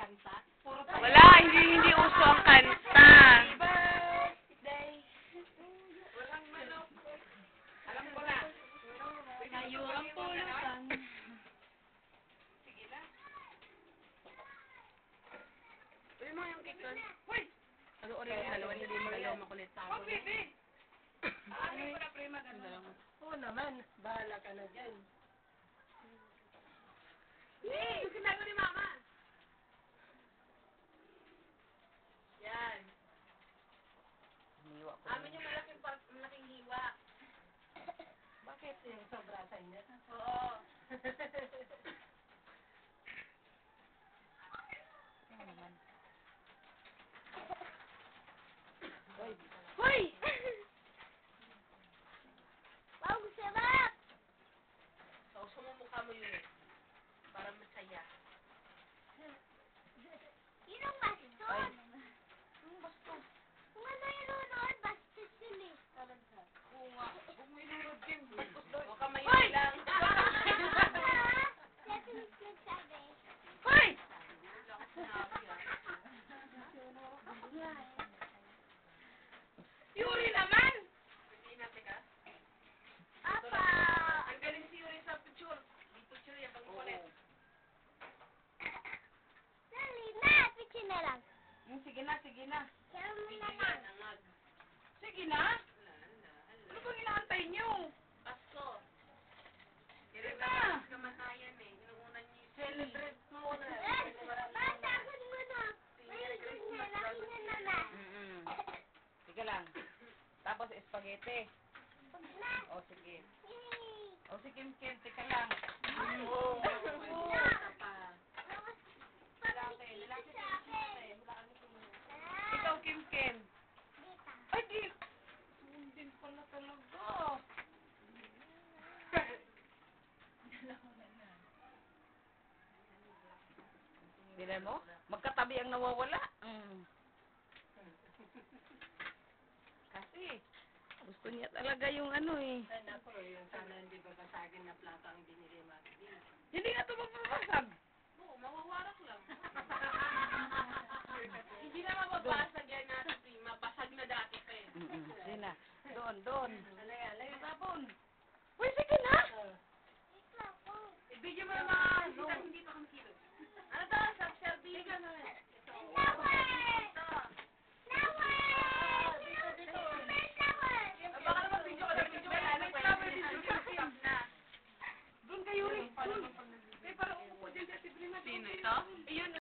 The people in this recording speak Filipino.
Wala, hindi uso ang kanta. Alam ko na. Tayo ang pulutan. Sige na. Uy, mo yung cake doon. Uy! Ano-ori yung dalawa, hindi mo lang makulit sa Oh, akin. baby! Ano ko na prima ganun? Oo naman, bahala ka na dyan. Hey! Yung sinabi ni Mama! Yan. Hiwa ko. Amin yung malaking hiwa. Bakit yung sobra sa inyo? Oo. Hoy! Wow, sarap! So, sumumukha mo yun eh. Para masaya. Yun ang bastos. Kung ano yung lulod, bastos yun eh. Oo nga. Huwag mo inurod Kim. Bastos daw. Huwag ka mahilig lang. Kasi nagsabi. Hoy! Yuri naman! Hindi natin ka? Apa! Ang galing si Yuri sa picture. Di picture yan, pang kulit. Dali na, picture na lang. Sige na, sige na. Kaya mo na lang. Sige na. Ano bang inaantay niyo? Pasko. Sige na. Kamatayan eh. Inuunan niyo. Celebrate mo na. Basagod mo na. Mahilig na, laki na naman. Sige lang. Tapos spaghetti. Huwag na. O sige. Yay! O si Kim Kim, teka lang. Oo. Ikaw Kim Kim. Dita. Ay di. Sundin pala talaga. Bila mo? Magkatabi ang nawawala. Kasi gusto niya talaga yung ano eh. Ay, naku, yung sana hindi babasagin na plata ang binili natin. Hindi nga ito mapapasag. Oo, mawawarak lang. Hindi na mababasag yan natin, prima. Basag na dati pa eh. Sige na. Doon. Alay, Tapon. Uy, sige na.